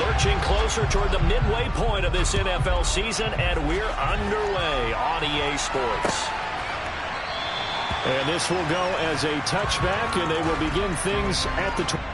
Lurching closer toward the midway point of this NFL season, and we're underway on EA Sports. And this will go as a touchback, and they will begin things at the 20.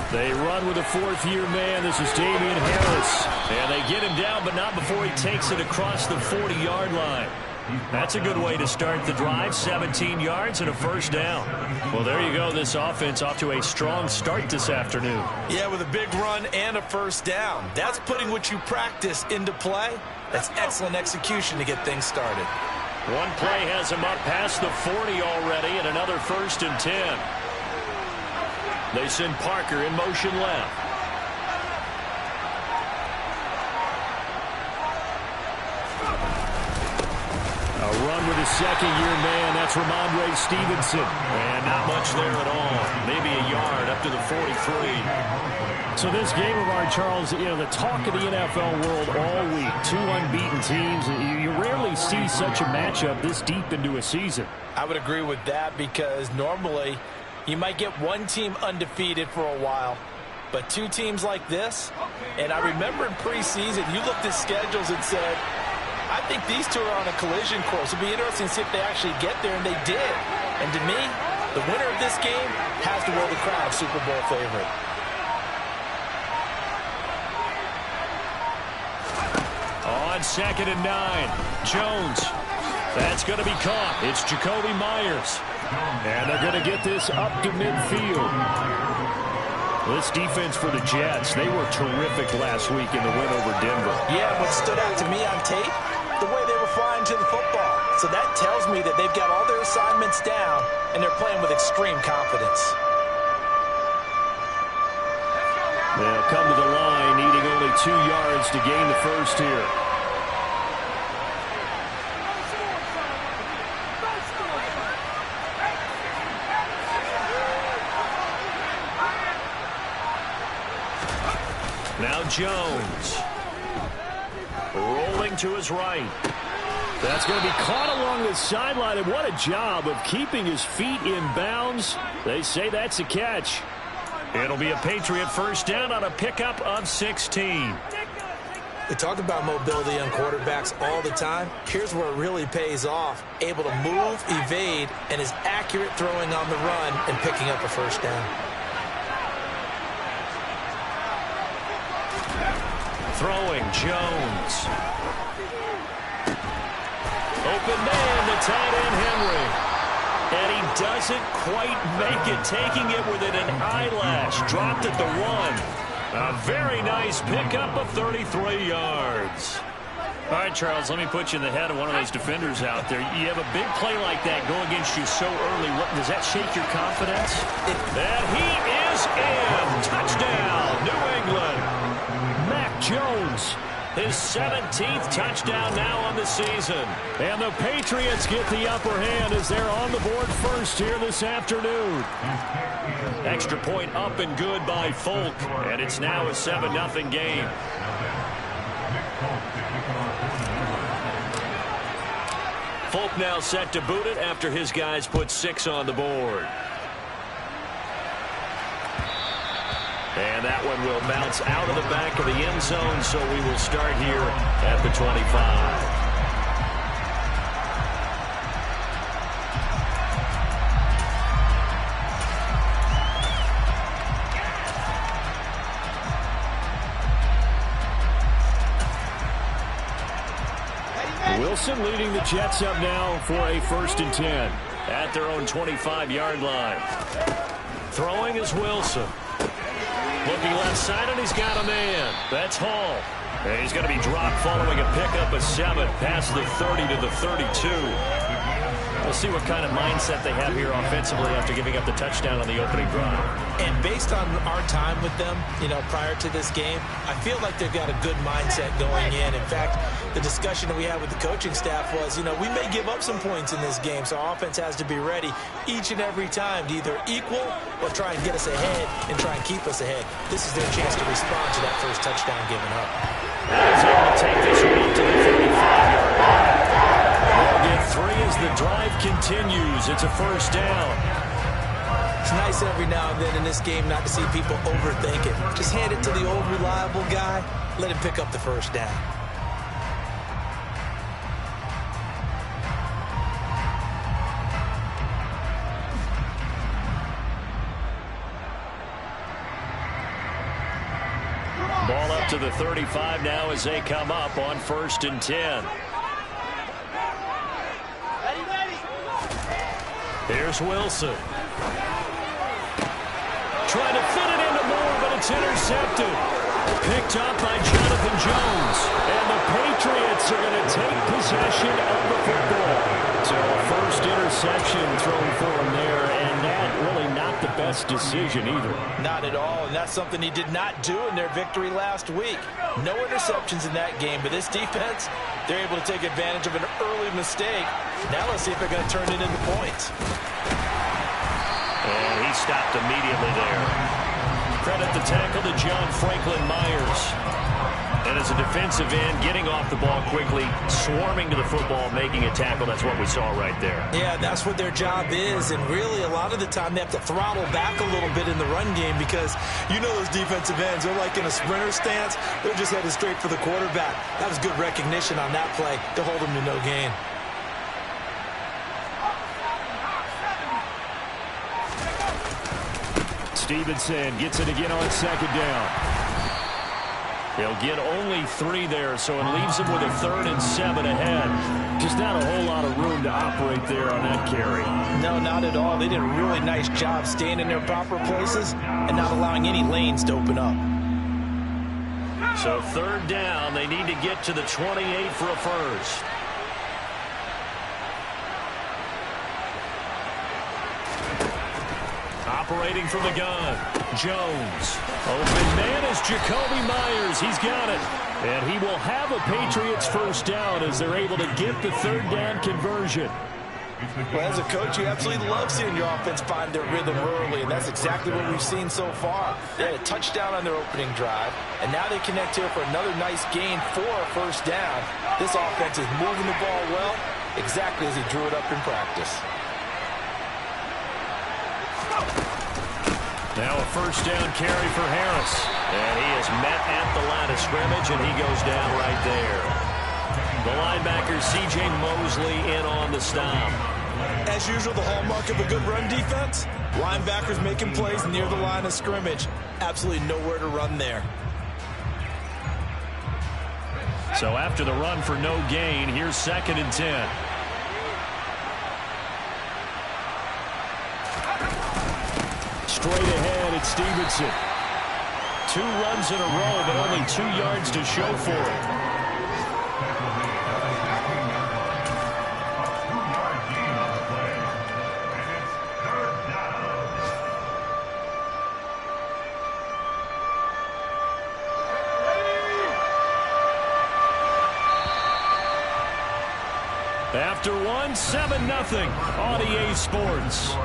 They run with a fourth-year man. This is Damian Harris. And they get him down, but not before he takes it across the 40-yard line. That's a good way to start the drive. 17 yards and a first down. Well, there you go. This offense off to a strong start this afternoon. Yeah, with a big run and a first down. That's putting what you practice into play. That's excellent execution to get things started. One play has him up past the 40 already, and another 1st and 10. They send Parker in motion left. A run with his second-year man. That's Ramondre Stevenson. And not much there at all. Maybe a yard up to the 43. So this game of ours, Charles, you know, the talk of the NFL world all week. Two unbeaten teams. You rarely see such a matchup this deep into a season. I would agree with that because normally you might get one team undefeated for a while, but two teams like this, and I remember in preseason, you looked at schedules and said, I think these two are on a collision course. It'll be interesting to see if they actually get there, and they did. And to me, the winner of this game has to wear the crown of Super Bowl favorite. On 2nd and 9, Jones. That's going to be caught. It's Jacoby Myers. And they're going to get this up to midfield. This defense for the Jets, they were terrific last week in the win over Denver. Yeah, what stood out to me on tape, the way they were flying to the football. So that tells me that they've got all their assignments down, and they're playing with extreme confidence. They'll come to the line, needing only 2 yards to gain the first here. Now Jones. Rolling to his right. That's going to be caught along the sideline, and what a job of keeping his feet in bounds. They say that's a catch. It'll be a Patriot first down on a pickup of 16. They talk about mobility on quarterbacks all the time. Here's where it really pays off. Able to move, evade, and is accurate throwing on the run and picking up a first down. Throwing, Jones. Open man to tight end Henry. And he doesn't quite make it, taking it within an eyelash. Dropped at the 1. A very nice pickup of 33 yards. All right, Charles, let me put you in the head of one of those defenders out there. You have a big play like that go against you so early. Does that shake your confidence? And he is in. Touchdown, New England. Jones, his 17th touchdown now on the season. And the Patriots get the upper hand as they're on the board first here this afternoon. Extra point up and good by Folk, and it's now a 7-0 game. Folk now set to boot it after his guys put 6 on the board. And that one will bounce out of the back of the end zone, so we will start here at the 25. Wilson leading the Jets up now for a 1st and 10 at their own 25-yard line. Throwing is Wilson. Looking left side, and he's got a man. That's Hall. And he's going to be dropped following a pickup of 7 past the 30 to the 32. We'll see what kind of mindset they have here offensively after giving up the touchdown on the opening drive. And based on our time with them, prior to this game, I feel like they've got a good mindset going in. In fact, the discussion that we had with the coaching staff was, we may give up some points in this game, so our offense has to be ready each and every time to either equal or try and get us ahead and try and keep us ahead. This is their chance to respond to that first touchdown given up. That is able to take this one up to the 35-yard line. They'll get 3 as the drive continues. It's a 1st down. It's nice every now and then in this game not to see people overthink it. Just hand it to the old reliable guy. Let him pick up the 1st down. Ball up to the 35 now as they come up on 1st and 10. Here's Wilson. Trying to fit it into Moore, but it's intercepted. Picked up by Jonathan Jones. And the Patriots are going to take possession of the football. So a 1st interception thrown for him there, and that really not the best decision either. Not at all, and that's something he did not do in their victory last week. No interceptions in that game, but this defense, they're able to take advantage of an early mistake. Now let's see if they're going to turn it into points. And he stopped immediately there. Credit the tackle to John Franklin Myers. And as a defensive end, getting off the ball quickly, swarming to the football, making a tackle. That's what we saw right there. Yeah, that's what their job is. And really, a lot of the time, they have to throttle back a little bit in the run game because those defensive ends, they're like in a sprinter stance. They're just headed straight for the quarterback. That was good recognition on that play to hold them to no gain. Stevenson gets it again on 2nd down. He'll get only 3 there, so it leaves him with a 3rd and 7 ahead. Just not a whole lot of room to operate there on that carry. No, not at all. They did a really nice job staying in their proper places and not allowing any lanes to open up. So 3rd down, they need to get to the 28 for a 1st. Operating from the gun, Jones. Open man is Jacoby Myers. He's got it. And he will have a Patriots 1st down as they're able to get the 3rd down conversion. Well, as a coach, you absolutely love seeing your offense find their rhythm early, and that's exactly what we've seen so far. They had a touchdown on their opening drive, and now they connect here for another nice gain for a 1st down. This offense is moving the ball well, exactly as he drew it up in practice. Now a 1st down carry for Harris. And he is met at the line of scrimmage, and he goes down right there. The linebacker, C.J. Mosley, in on the stop. As usual, the hallmark of a good run defense, linebackers making plays near the line of scrimmage. Absolutely nowhere to run there. So after the run for no gain, here's 2nd and 10. Straight ahead, it's Stevenson. 2 runs in a row, but only 2 yards to show for it. After 1, 7-0 on EA Sports.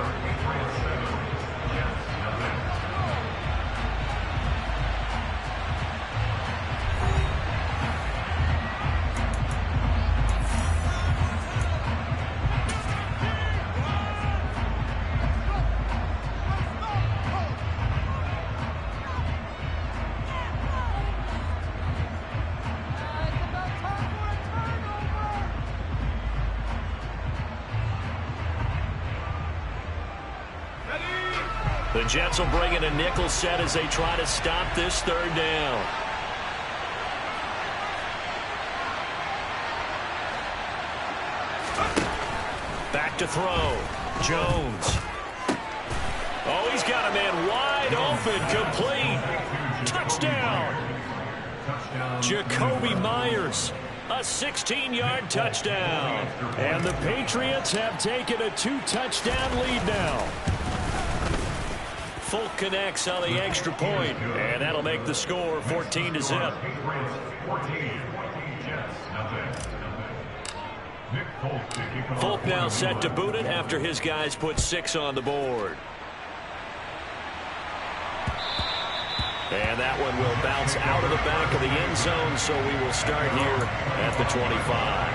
The Jets will bring in a nickel set as they try to stop this third down. Back to throw. Jones. Oh, he's got a man wide open, complete. Touchdown. Jacoby Myers. A 16-yard touchdown. And the Patriots have taken a 2-touchdown lead now. Folk connects on the extra point, and that'll make the score 14-0. Folk now set to boot it after his guys put 6 on the board. And that one will bounce out of the back of the end zone, so we will start here at the 25.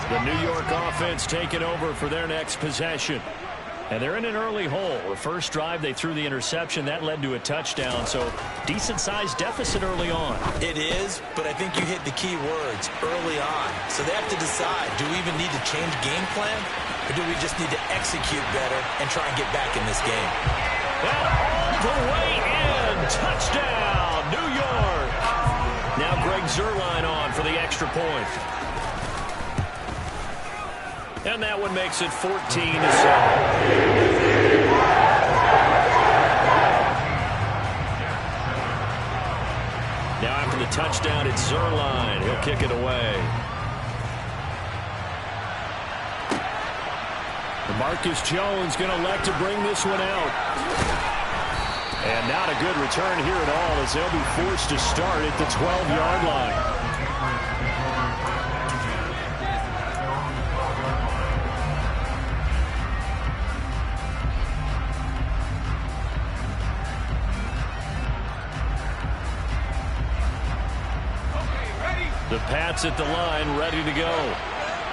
The New York offense taking over for their next possession. And they're in an early hole. The first drive, they threw the interception. That led to a touchdown, so decent-sized deficit early on. It is, but I think you hit the key words, early on. So they have to decide, do we even need to change game plan, or do we just need to execute better and try and get back in this game? And all the way in. Touchdown, New York. Now Greg Zuerlein on for the extra point. And that one makes it 14-7. Now after the touchdown, it's Zuerlein. He'll kick it away. Marcus Jones going to elect to bring this one out. And not a good return here at all as they'll be forced to start at the 12-yard line. The Pats at the line, ready to go.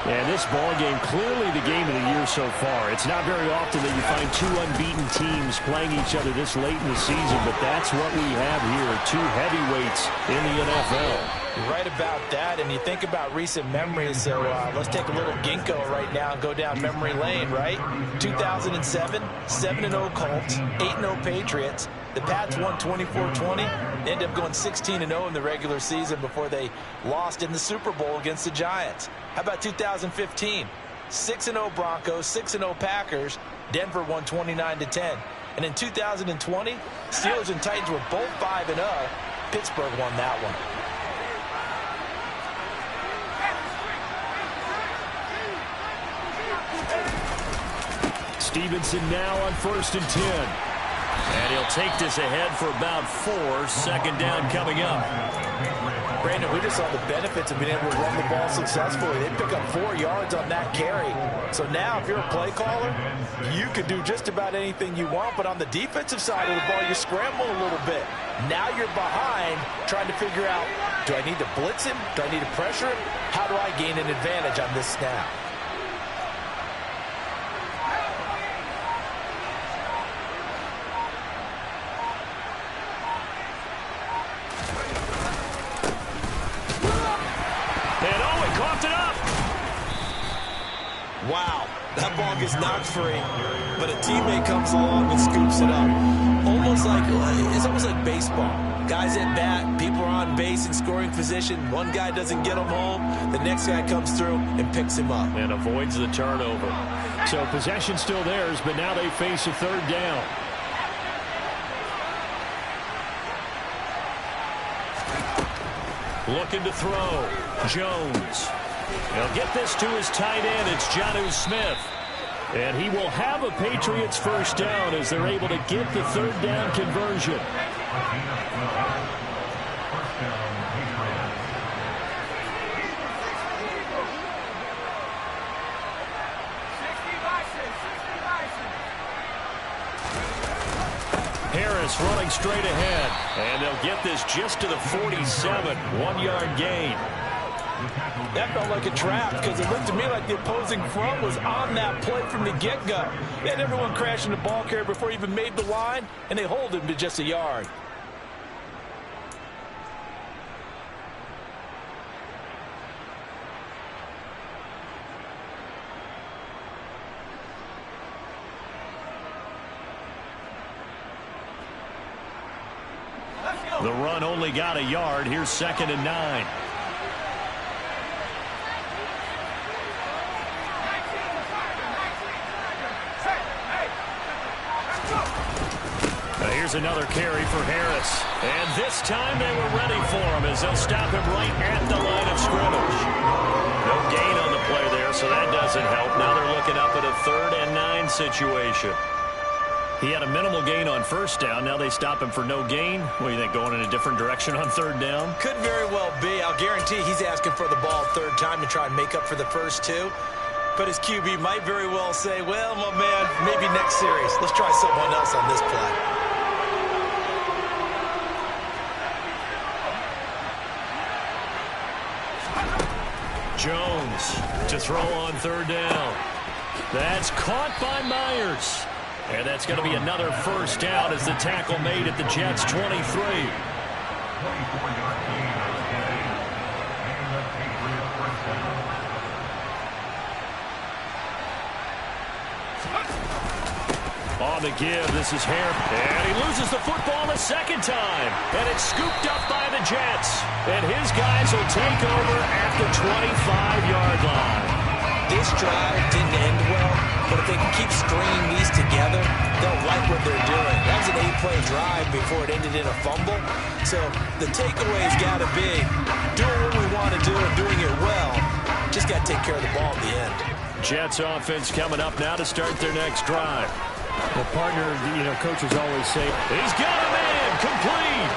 And this ball game, clearly the game of the year so far. It's not very often that you find two unbeaten teams playing each other this late in the season, but that's what we have here, two heavyweights in the NFL. You're right about that, and you think about recent memories, so let's take a little ginkgo right now and go down memory lane, right? 2007, 7-0 Colts, 8-0 Patriots. The Pats won 24-20. They ended up going 16-0 in the regular season before they lost in the Super Bowl against the Giants. How about 2015? 6-0 Broncos, 6-0 Packers. Denver won 29-10. And in 2020, Steelers and Titans were both 5-0. Pittsburgh won that one. Stevenson now on 1st and 10. And he'll take this ahead for about 4. Second down coming up. Brandon, we just saw the benefits of being able to run the ball successfully. They pick up 4 yards on that carry. So now if you're a play caller, you can do just about anything you want. But on the defensive side of the ball, you scramble a little bit. Now you're behind trying to figure out, do I need to blitz him? Do I need to pressure him? How do I gain an advantage on this snap? Wow, that ball gets knocked free, but a teammate comes along and scoops it up. It's almost like baseball. Guys at bat, people are on base in scoring position. One guy doesn't get him home. The next guy comes through and picks him up. And avoids the turnover. So possession still theirs, but now they face a third down. Looking to throw. Jones. He'll get this to his tight end. It's Jonnu Smith. And he will have a Patriots first down as they're able to get the third down conversion. Harris running straight ahead. And they'll get this just to the 47. 1-yard gain. That felt like a trap because it looked to me like the opposing front was on that play from the get-go. They had everyone crashing the ball carrier before he even made the line, and they hold him to just a yard. The run only got a yard. Here's 2nd and 9. Here's another carry for Harris. And this time they were ready for him as they'll stop him right at the line of scrimmage. No gain on the play there, so that doesn't help. Now they're looking up at a 3rd and 9 situation. He had a minimal gain on 1st down. Now they stop him for no gain. What do you think, going in a different direction on 3rd down? Could very well be. I'll guarantee he's asking for the ball 3rd time to try and make up for the first 2. But his QB might very well say, well, my man, maybe next series. Let's try someone else on this play. Jones to throw on 3rd down. That's caught by Myers. And that's going to be another 1st down as the tackle made at the Jets' 23. On the give, this is Harris. And he loses the football a 2nd time. And it's scooped up by the Jets. And his guys will take over at the 25-yard line. This drive didn't end well, but if they can keep stringing these together, they'll like what they're doing. That was an 8-play drive before it ended in a fumble. So the takeaway's got to be doing what we want to do and doing it well. Just got to take care of the ball at the end. Jets offense coming up now to start their next drive. Well, partner, coaches always say, he's got a man, complete.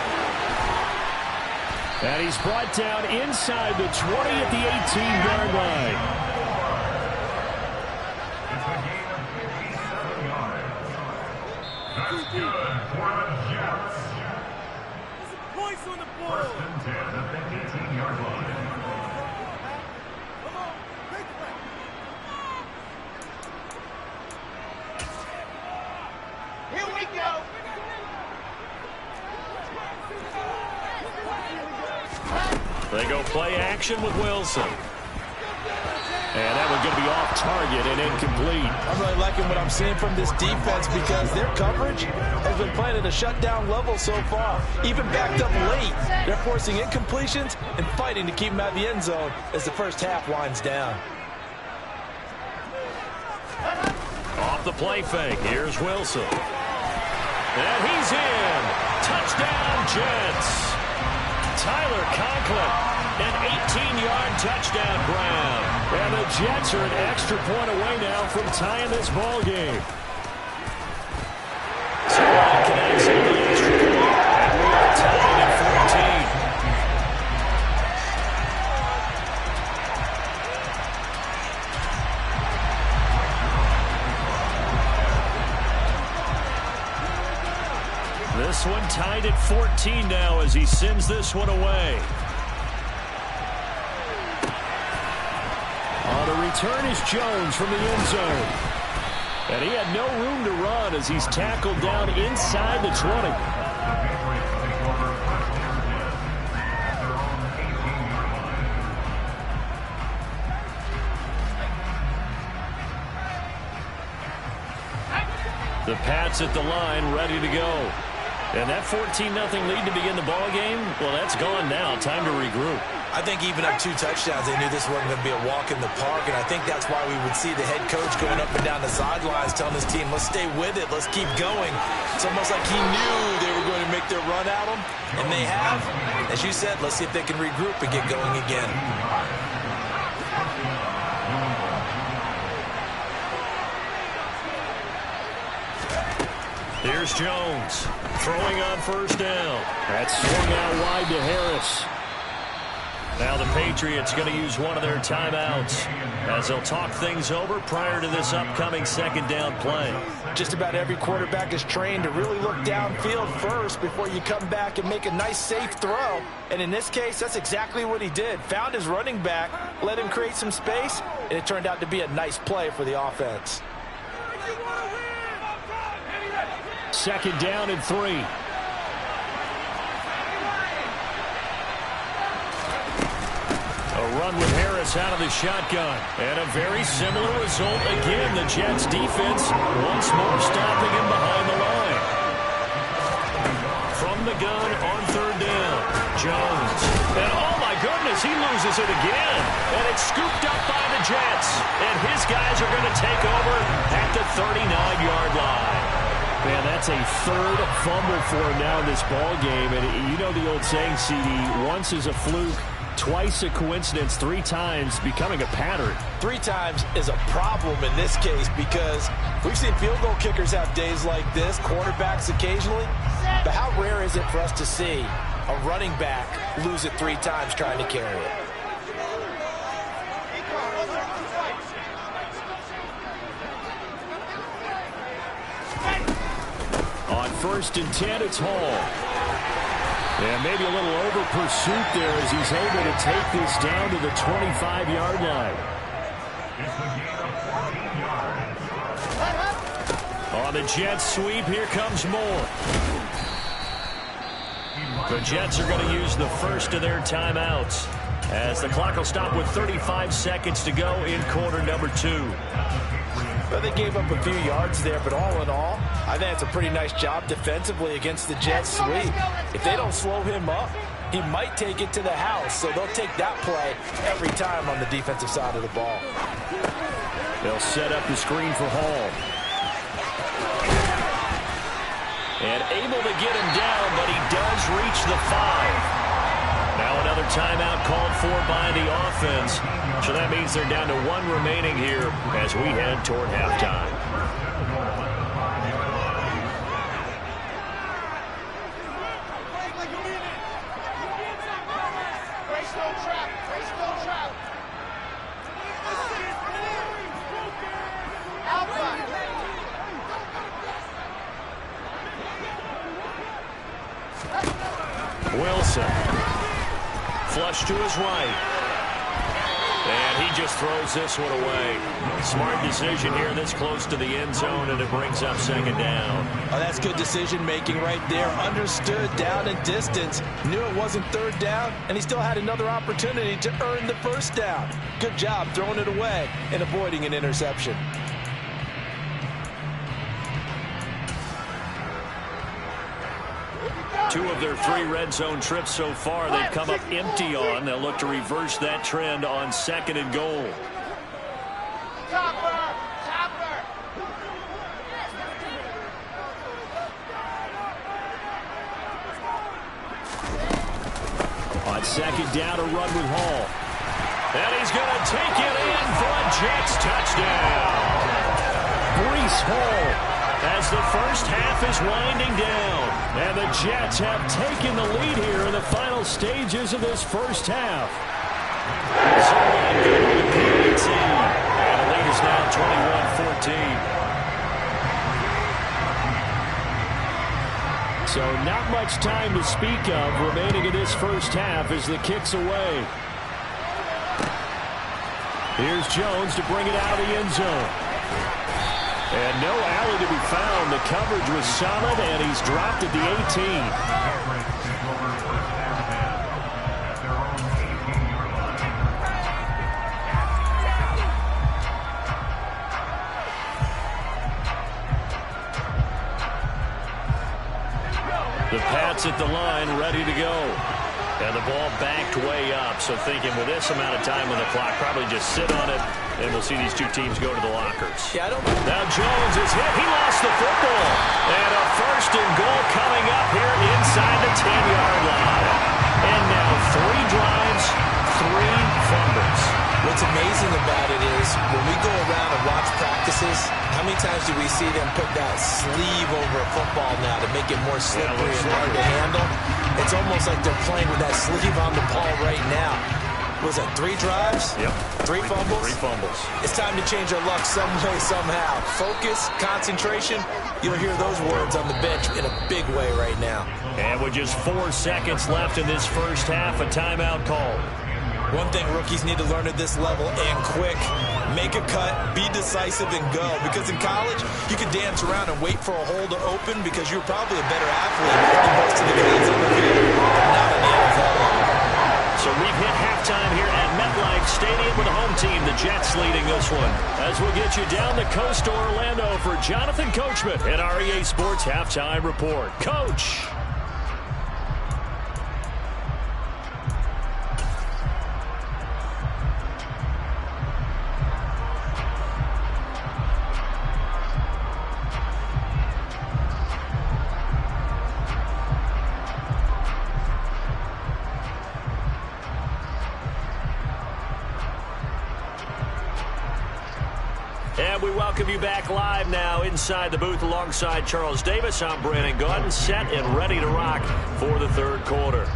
And he's brought down inside the 20 at the 18-yard line. Good for the Jets. Points on the board. 1st and 10 at the 18-yard line. Come on, take it back. Here we go. They go play action with Wilson. And that one's going to be off target and incomplete. I'm really liking what I'm seeing from this defense because their coverage has been playing at a shutdown level so far. Even backed up late, they're forcing incompletions and fighting to keep them out of the end zone as the first half winds down. Off the play fake, here's Wilson. And he's in. Touchdown, Jets. Tyler Conklin, an 18-yard touchdown grab. And the Jets are an extra point away now from tying this ball game. So that connects in the extra point. And we are tied at 14. This one tied at 14 now as he sends this one away. On the return is Jones from the end zone. And he had no room to run as he's tackled down inside the 20. The Pats at the line, ready to go. And that 14-0 lead to begin the ball game, well, that's gone now. Time to regroup. I think even up 2 touchdowns, they knew this wasn't going to be a walk in the park, and I think that's why we would see the head coach going up and down the sidelines telling his team, let's stay with it, let's keep going. It's almost like he knew they were going to make their run at him, and they have. As you said, let's see if they can regroup and get going again. Here's Jones throwing on 1st down. That's swung out wide to Harris. Now the Patriots going to use one of their timeouts as they'll talk things over prior to this upcoming 2nd down play. Just about every quarterback is trained to really look downfield first before you come back and make a nice safe throw. And in this case, that's exactly what he did. Found his running back, let him create some space, and it turned out to be a nice play for the offense. 2nd down and 3. A run with Harris out of the shotgun. And a very similar result again. The Jets defense once more stopping him behind the line. From the gun on 3rd as he loses it again. And it's scooped up by the Jets. And his guys are going to take over at the 39-yard line. Man, that's a third fumble for him now in this ball game. And you know the old saying, CD, once is a fluke, twice a coincidence, 3 times becoming a pattern. 3 times is a problem in this case because we've seen field goal kickers have days like this, quarterbacks occasionally. But how rare is it for us to see a running back lose it 3 times trying to carry it? On 1st and 10, it's Hall. And maybe a little over pursuit there as he's able to take this down to the 25-yard line. On the Jets sweep, here comes Moore. The Jets are going to use the first of their timeouts as the clock will stop with 35 seconds to go in quarter number 2. Well, they gave up a few yards there, but all in all, I think it's a pretty nice job defensively against the Jets sweep. If they don't slow him up, he might take it to the house, so they'll take that play every time on the defensive side of the ball. They'll set up the screen for Hall. And able to get him down, but he does reach the 5. Now another timeout called for by the offense. So that means they're down to 1 remaining here as we head toward halftime. Wilson. Flush to his right. And he just throws this one away. Smart decision here this close to the end zone, and it brings up 2nd down. Oh, that's good decision-making right there. Understood down and distance. Knew it wasn't 3rd down, and he still had another opportunity to earn the 1st down. Good job throwing it away and avoiding an interception. Two of their 3 red zone trips so far, they've come up empty on. They'll look to reverse that trend on 2nd and goal. On 2nd down, a run with Hall. And he's going to take it in for a Jets touchdown. Breece Hall. As the first half is winding down. And the Jets have taken the lead here in the final stages of this first half. So good on the PAT. And the lead is now 21-14. So not much time to speak of remaining in this first half as the kick's away. Here's Jones to bring it out of the end zone. And no alley to be found. The coverage was solid, and he's dropped at the 18. The Pats at the line, ready to go. And the ball backed way up, so thinking with this amount of time on the clock, probably just sit on it, and we'll see these two teams go to the lockers. Yeah, now Jones is hit. He lost the football. And a 1st and goal coming up here inside the 10-yard line. And now 3 drives, 3 fumbles. What's amazing about it is when we go around and watch practices, how many times do we see them put that sleeve over a football now to make it more slippery and hard to handle? It's almost like they're playing with that sleeve on the ball right now. Was that 3 drives? Yep. 3 fumbles? 3 fumbles. It's time to change our luck some way, somehow. Focus, concentration. You'll hear those words on the bench in a big way right now. And with just 4 seconds left in this first half, a timeout call. One thing rookies need to learn at this level, and quick, make a cut, be decisive, and go. Because in college, you could dance around and wait for a hole to open because you're probably a better athlete than most of the guys on the field. Not in the NFL. So we've hit halftime here at MetLife Stadium with the home team, the Jets, leading this one. As we'll get you down the coast to Orlando for Jonathan Coachman and our EA Sports Halftime Report. Coach. And we welcome you back live now inside the booth alongside Charles Davis. I'm Brandon Gaudin, set and ready to rock for the third quarter.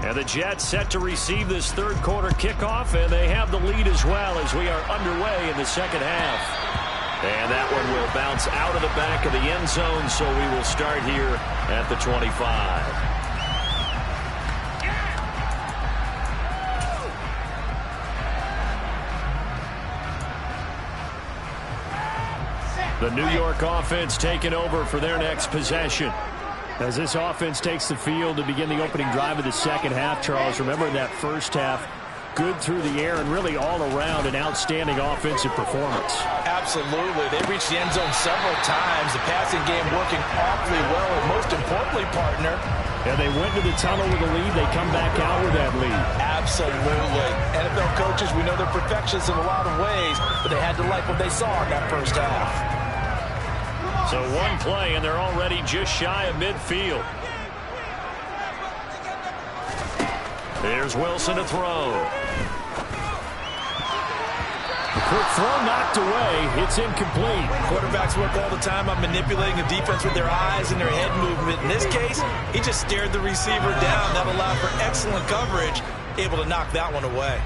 And the Jets set to receive this third quarter kickoff, and they have the lead as well as we are underway in the second half. And that one will bounce out of the back of the end zone, so we will start here at the 25. The New York offense taking over for their next possession. As this offense takes the field to begin the opening drive of the second half, Charles, remember in that first half, good through the air and really all around an outstanding offensive performance. Absolutely. They reached the end zone several times. The passing game working awfully well, and most importantly, partner. Yeah, they went to the tunnel with a lead. They come back out with that lead. Absolutely. NFL coaches, we know they're perfectionists in a lot of ways, but they had to like what they saw in that first half. So one play, and they're already just shy of midfield. Here's Wilson to throw. Quick throw knocked away. It's incomplete. Quarterbacks work all the time on manipulating the defense with their eyes and their head movement. In this case, he just stared the receiver down. That allowed for excellent coverage, able to knock that one away.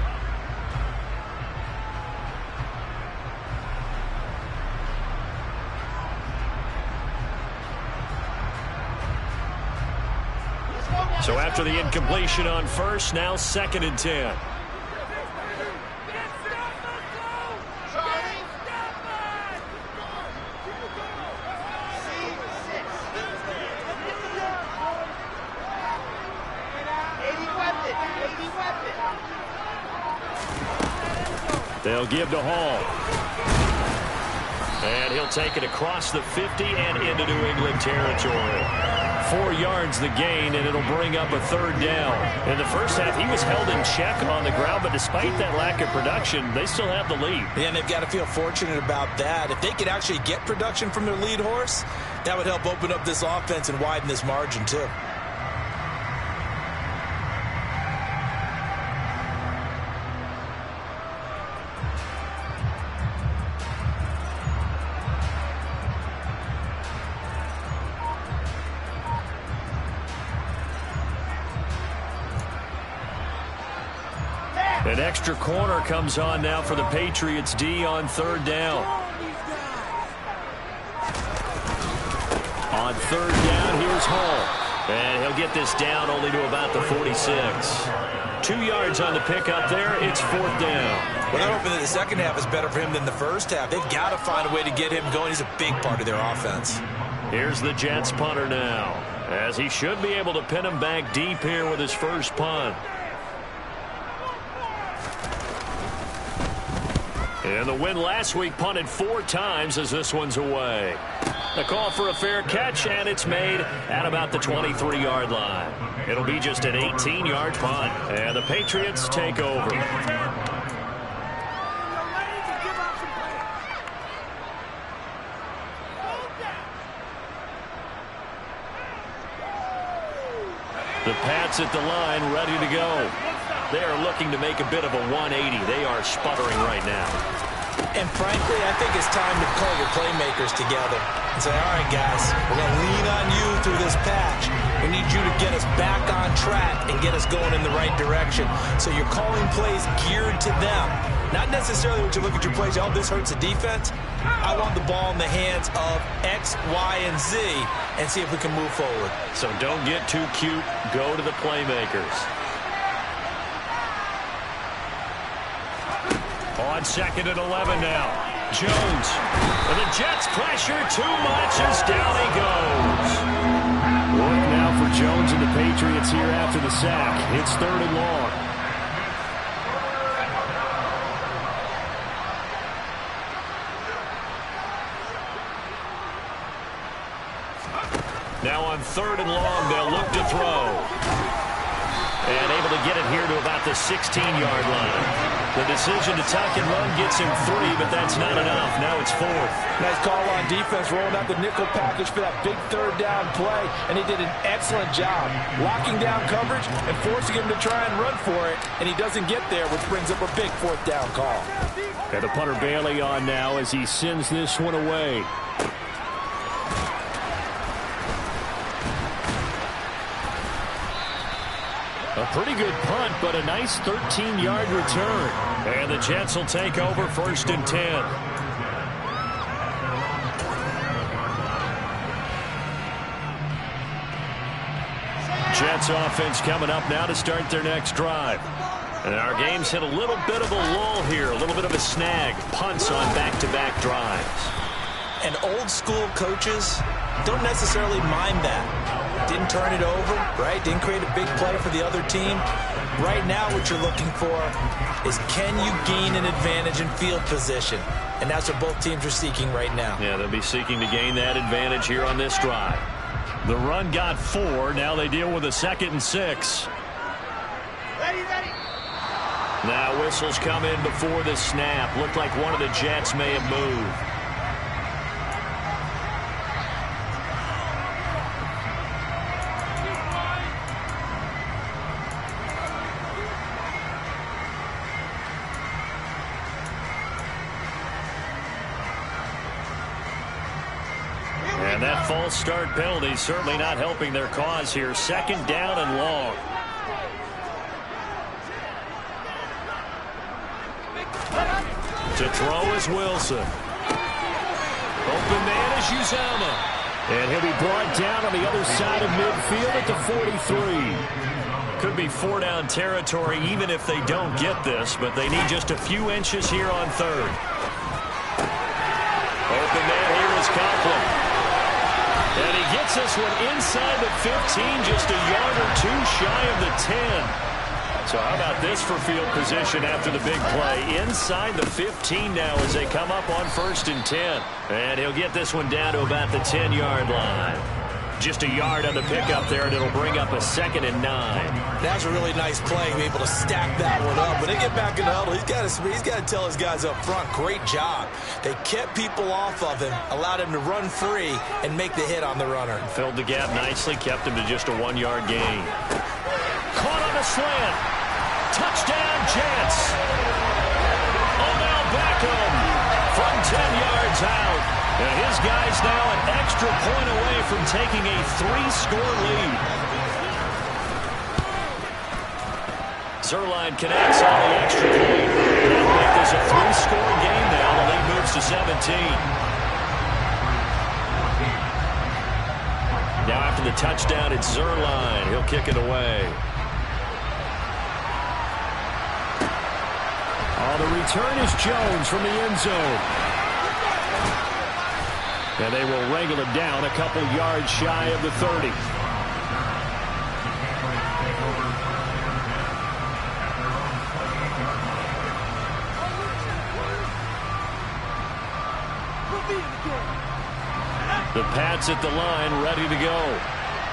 So after the incompletion on first, now 2nd and 10. They'll give to Hall. And he'll take it across the 50 and into New England territory. 4 yards the gain, and it'll bring up a third down. In the first half, he was held in check on the ground, but despite that lack of production, they still have the lead. And they've got to feel fortunate about that. If they could actually get production from their lead horse, that would help open up this offense and widen this margin, too. An extra corner comes on now for the Patriots D on third down. On third down, here's Hall. And he'll get this down only to about the 46. 2 yards on the pickup there. It's 4th down. Well, they're hoping that the second half is better for him than the first half. They've got to find a way to get him going. He's a big part of their offense. Here's the Jets punter now, as he should be able to pin him back deep here with his first punt. And the win last week punted 4 times as this one's away. The call for a fair catch, and it's made at about the 23-yard line. It'll be just an 18-yard punt, and the Patriots take over. The Pats at the line, ready to go. They are looking to make a bit of a 180. They are sputtering right now. And frankly, I think it's time to call your playmakers together and say, all right, guys, we're going to lean on you through this patch. We need you to get us back on track and get us going in the right direction. So you're calling plays geared to them. Not necessarily when you look at your plays, oh, this hurts the defense. I want the ball in the hands of X, Y, and Z and see if we can move forward. So don't get too cute. Go to the playmakers. On 2nd and 11 now. Jones. And the Jets pressure too much as down he goes. Work now for Jones and the Patriots here after the sack. It's 3rd and long. Now on 3rd and long, they'll look to throw. And able to get it here to about the 16-yard line. The decision to tuck and run gets him 3, but that's not enough. Now it's 4th. Nice call on defense, rolling out the nickel package for that big third down play, and he did an excellent job locking down coverage and forcing him to try and run for it, and he doesn't get there, which brings up a big 4th down call. And the punter Bailey on now as he sends this one away. A pretty good punt, but a nice 13-yard return. And the Jets will take over 1st and 10. Jets offense coming up now to start their next drive. And our game's hit a little bit of a lull here, a little bit of a snag. Punts on back-to-back drives. And old-school coaches don't necessarily mind that. Didn't turn it over, right? Didn't create a big play for the other team. Right now what you're looking for is, can you gain an advantage in field position? And that's what both teams are seeking right now. Yeah, they'll be seeking to gain that advantage here on this drive. The run got 4. Now they deal with a 2nd and 6. Ready. Now whistles come in before the snap. Looked like one of the Jets may have moved. And that false start penalty certainly not helping their cause here. 2nd down and long. To throw is Wilson. Open man is Uzama. And he'll be brought down on the other side of midfield at the 43. Could be 4-down territory even if they don't get this, but they need just a few inches here on 3rd. Open man here is Conklin. And he gets this one inside the 15, just a yard or 2 shy of the 10. So how about this for field position after the big play? Inside the 15 now as they come up on 1st and 10. And he'll get this one down to about the 10-yard line. Just a yard on the pickup there, and it'll bring up a 2nd and 9. That's a really nice play, be able to stack that one up. When they get back in the huddle, he's got to tell his guys up front, great job. They kept people off of him, allowed him to run free, and make the hit on the runner. Filled the gap nicely, kept him to just a 1-yard gain. Caught on a slant. Touchdown, Jets. Odell Beckham from 10 yards out. And his guys now an extra point away from taking a 3-score lead. Zerline connects on the extra point. That'll make this a 3-score game now. The lead moves to 17. Now after the touchdown, it's Zerline. He'll kick it away. The return is Jones from the end zone. And they will wrangle it down a couple yards shy of the 30. The Pats at the line, ready to go.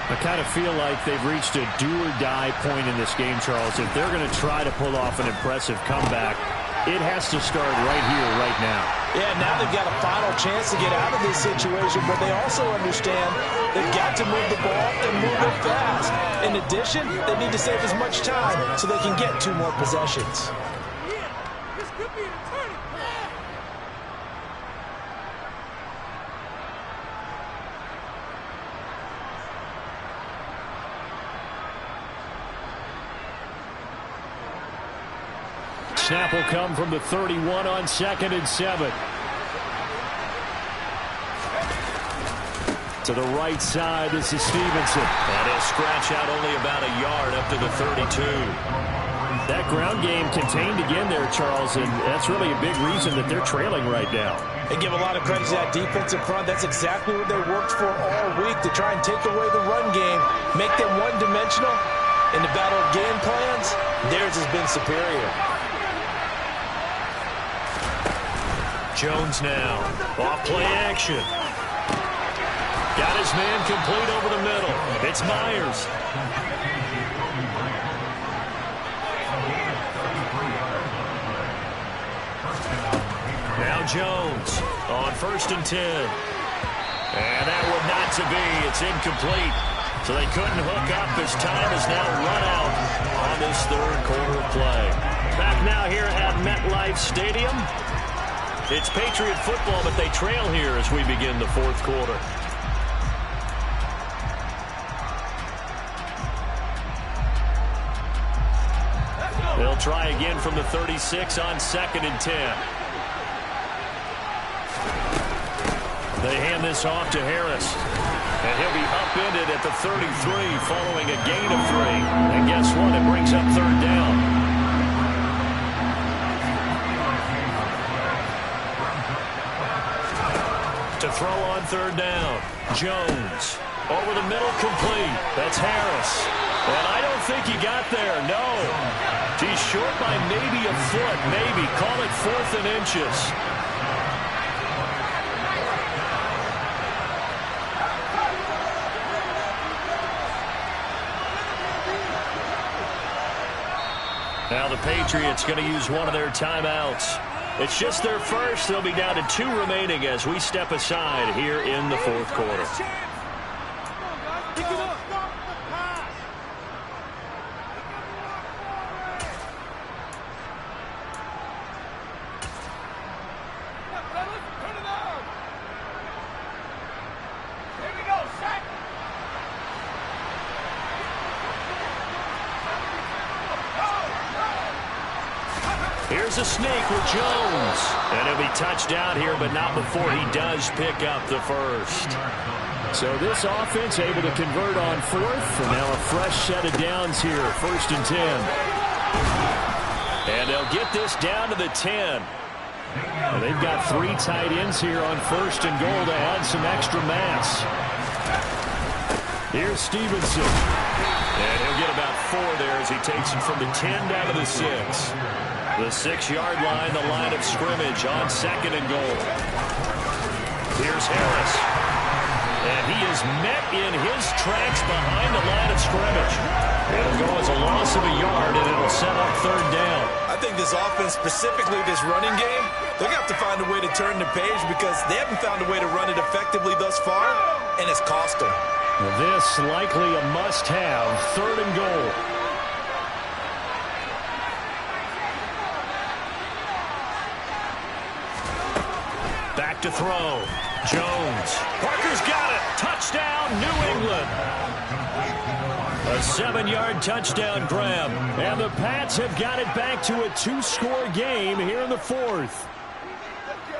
I kind of feel like they've reached a do-or-die point in this game, Charles. If they're going to try to pull off an impressive comeback, it has to start right here, right now. Yeah, now they've got a final chance to get out of this situation, but they also understand they've got to move the ball and move it fast. In addition, they need to save as much time so they can get 2 more possessions. This could be a turning point. Snap will come from the 31 on 2nd and 7. To the right side, this is Stevenson. And he'll scratch out only about a yard up to the 32. That ground game contained again there, Charles, and that's really a big reason that they're trailing right now. They give a lot of credit to that defensive front. That's exactly what they worked for all week, to try and take away the run game, make them one-dimensional. In the battle of game plans, theirs has been superior. Jones now, off play action. Got his man complete over the middle. It's Myers. Jones on 1st and 10. And that would not to be. It's incomplete. So they couldn't hook up as time is now run out on this 3rd quarter play. Back now here at MetLife Stadium. It's Patriot football, but they trail here as we begin the 4th quarter. They'll try again from the 36 on 2nd and 10. They hand this off to Harris. And he'll be upended at the 33 following a gain of 3. And guess what? It brings up 3rd down. To throw on 3rd down. Jones. Over the middle, complete. That's Harris. And I don't think he got there. No. He's short by maybe a foot. Maybe. Call it 4th and inches. Now the Patriots going to use one of their timeouts. It's just their first. They'll be down to 2 remaining as we step aside here in the 4th quarter. Here's a sneak with Jones. And he'll be touched down here, but not before he does pick up the first. So this offense able to convert on 4th. And now a fresh set of downs here. 1st and 10. And they'll get this down to the 10. And they've got 3 tight ends here on 1st and goal to add some extra mass. Here's Stevenson. And he'll get about 4 there as he takes it from the 10 down to the 6. The 6-yard line, the line of scrimmage on 2nd and goal. Here's Harris. And he is met in his tracks behind the line of scrimmage. It'll go as a loss of a yard, and it'll set up 3rd down. I think this offense, specifically this running game, they're going to have to find a way to turn the page because they haven't found a way to run it effectively thus far, and it's cost them. This likely a must-have, 3rd and goal. Back to throw. Jones. Parker's got it. Touchdown, New England. A 7-yard touchdown grab. And the Pats have got it back to a 2-score game here in the 4th.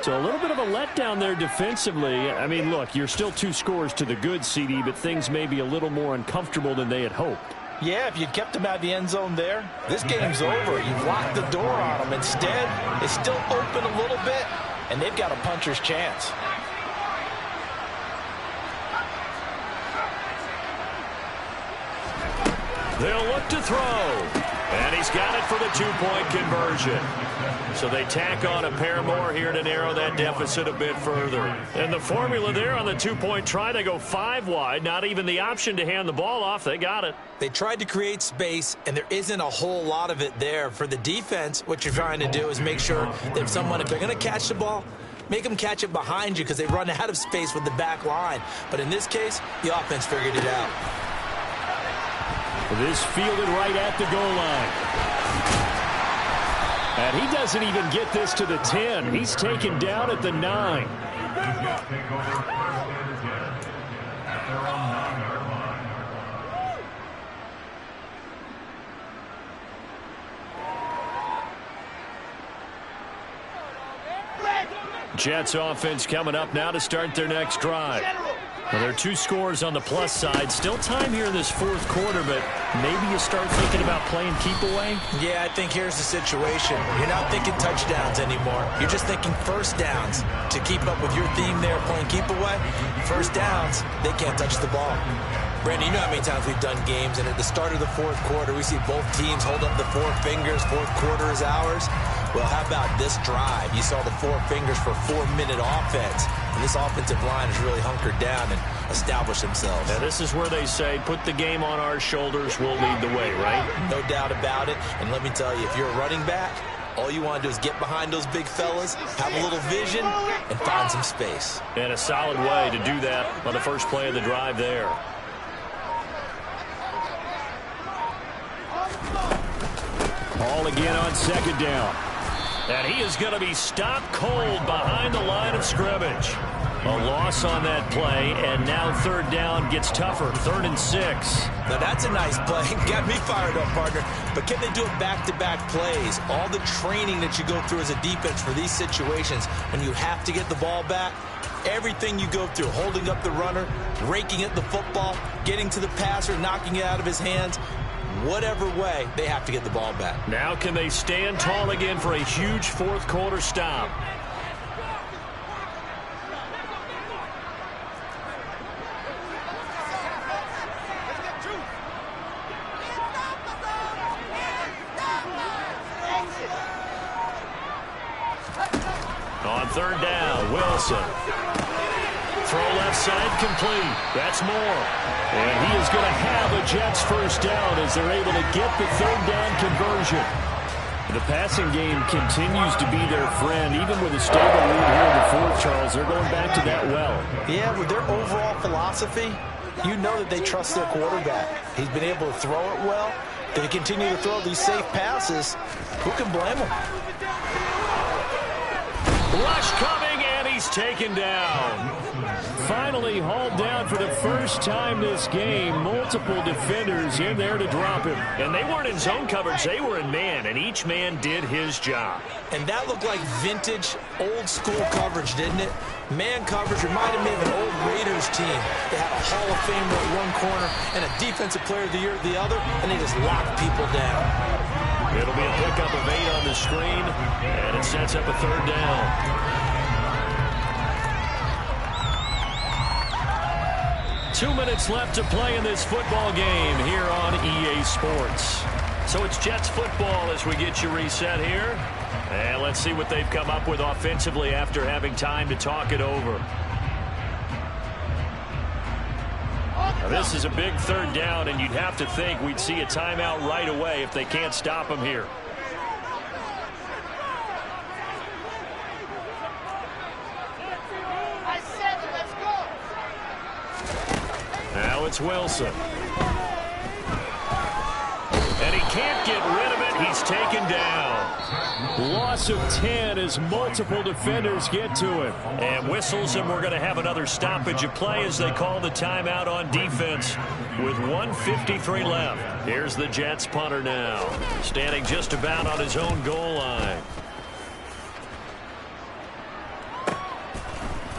So a little bit of a letdown there defensively. I mean, look, you're still 2 scores to the good, CD, but things may be a little more uncomfortable than they had hoped. Yeah, if you'd kept them out of the end zone there, this game's over. You've locked the door on them. Instead, it's still open a little bit, and they've got a puncher's chance. They'll look to throw. And he's got it for the 2-point conversion. So they tack on a pair more here to narrow that deficit a bit further. And the formula there on the 2-point try, they go 5 wide. Not even the option to hand the ball off. They got it. They tried to create space, and there isn't a whole lot of it there. For the defense, what you're trying to do is make sure that if they're going to catch the ball, make them catch it behind you because they run out of space with the back line. But in this case, the offense figured it out. This fielded right at the goal line. And he doesn't even get this to the 10. He's taken down at the 9. Jets offense coming up now to start their next drive. Well, there are 2 scores on the plus side. Still time here in this 4th quarter, but maybe you start thinking about playing keep away? Yeah, I think here's the situation. You're not thinking touchdowns anymore. You're just thinking first downs. To keep up with your theme there, playing keep away, first downs, they can't touch the ball. Brandon, you know how many times we've done games, and at the start of the 4th quarter, we see both teams hold up the 4 fingers, 4th quarter is ours. Well, how about this drive? You saw the 4 fingers for 4-minute offense. And this offensive line has really hunkered down and established themselves. Now, this is where they say, put the game on our shoulders, we'll lead the way, right? No doubt about it. And let me tell you, if you're a running back, All you want to do is get behind those big fellas, have a little vision, and find some space. And a solid way to do that on the first play of the drive there. Ball again on second down. And he is going to be stopped cold behind the line of scrimmage. A loss on that play, and now third down gets tougher. 3rd and 6. Now that's a nice play. Got me fired up, partner. But can they do it back-to-back plays? All the training that you go through as a defense for these situations, when you have to get the ball back, everything you go through, holding up the runner, raking at the football, getting to the passer, knocking it out of his hands, whatever way, they have to get the ball back. Now can they stand tall again for a huge fourth quarter stop? On third down, Wilson. Throw left side complete. That's Moore. And he is going to have a Jets first down as they're able to get the third down conversion. The passing game continues to be their friend. Even with a stable lead here in the fourth, Charles, they're going back to that well. Yeah, with their overall philosophy, you know that they trust their quarterback. He's been able to throw it well. They continue to throw these safe passes. Who can blame them? Rush coming, and he's taken down. Finally hauled down for the first time this game. Multiple defenders in there to drop him. And they weren't in zone coverage. They were in man, and each man did his job. And that looked like vintage, old-school coverage, didn't it? Man coverage reminded me of an old Raiders team. They had a Hall of Famer at one corner and a Defensive Player of the Year at the other, and they just locked people down. It'll be a pickup of 8 on the screen, and it sets up a third down. 2 minutes left to play in this football game here on EA Sports. So it's Jets football as we get you reset here. And let's see what they've come up with offensively after having time to talk it over. Now, this is a big third down, and you'd have to think we'd see a timeout right away if they can't stop them here. Now it's Wilson. And he can't get rid of it. He's taken down. Loss of 10 as multiple defenders get to him. And whistles, and we're going to have another stoppage of play as they call the timeout on defense with 1:53 left. Here's the Jets punter now, standing just about on his own goal line.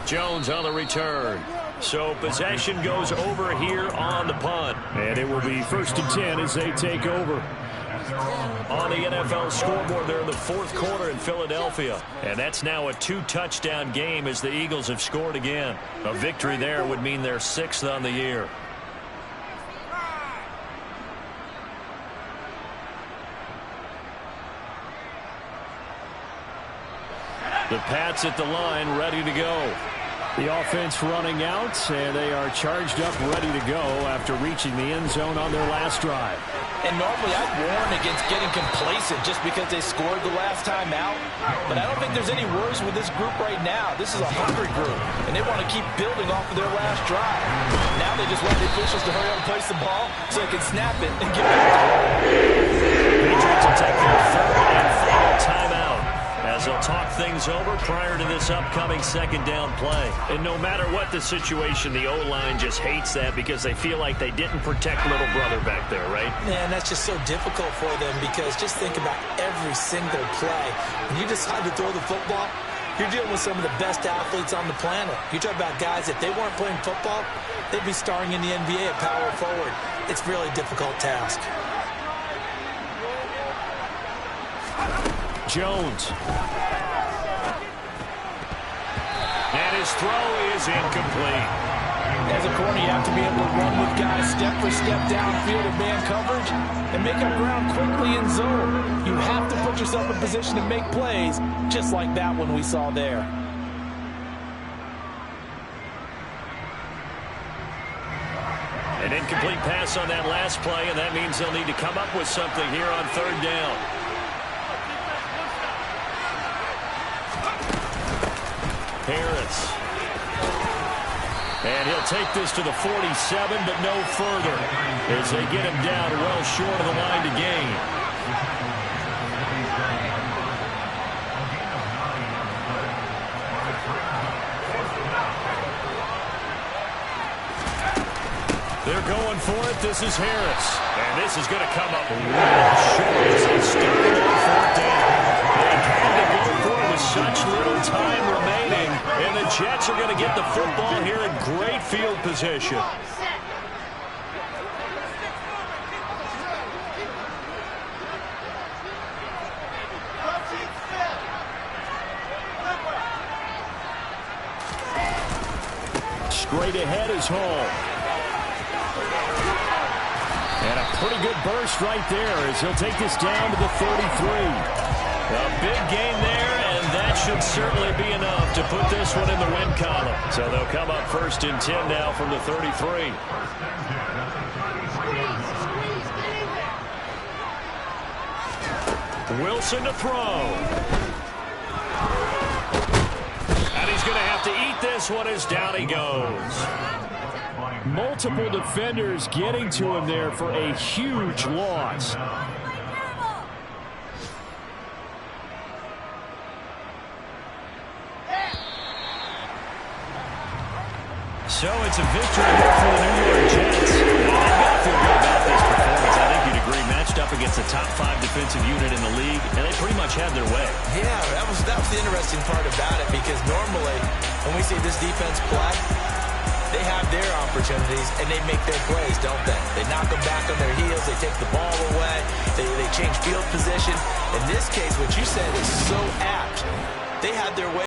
Jones on the return. So possession goes over here on the punt. And it will be 1st and 10 as they take over. On the NFL scoreboard, they're in the fourth quarter in Philadelphia. And that's now a 2-touchdown game as the Eagles have scored again. A victory there would mean they're 6th on the year. The Pats at the line, ready to go. The offense running out, and they are charged up, ready to go after reaching the end zone on their last drive. And normally I'd warn against getting complacent just because they scored the last time out. But I don't think there's any worries with this group right now. This is a hungry group, and they want to keep building off of their last drive. Now they just want the officials to hurry up and place the ball so they can snap it and get back to work. Patriots will take their third and final timeout as they'll talk things over prior to this upcoming second down play. And no matter what the situation, the O-line just hates that because they feel like they didn't protect little brother back there, right? Man, that's just so difficult for them because just think about every single play. When you decide to throw the football, you're dealing with some of the best athletes on the planet. You talk about guys, if they weren't playing football, they'd be starring in the NBA at power forward. It's a really difficult task. Jones. And his throw is incomplete. As a corner, you have to be able to run with guys step for step downfield in man coverage and make up ground quickly in zone. You have to put yourself in position to make plays, just like that one we saw there. An incomplete pass on that last play, and that means they'll need to come up with something here on third down. Harris. And he'll take this to the 47, but no further, as they get him down well short of the line to gain. They're going for it. This is Harris. And this is going to come up well short as they start on fourth down. They had to go for it with such little time remaining. And the Jets are going to get the football here in great field position. Straight ahead is home. And a pretty good burst right there as he'll take this down to the 33. A big gain there, and that should certainly be enough to put this one in the win column. So they'll come up 1st and 10 now from the 33. Wilson to throw. And he's going to have to eat this one as down he goes. Multiple defenders getting to him there for a huge loss. So it's a victory here for the New York Jets. They've got to feel good about this performance. I think you'd agree, matched up against the top 5 defensive unit in the league, and they pretty much had their way. Yeah, that was the interesting part about it, because normally when we see this defense play, they have their opportunities, and they make their plays, don't they? They knock them back on their heels. They take the ball away. They change field position. In this case, what you said is so apt. They had their way.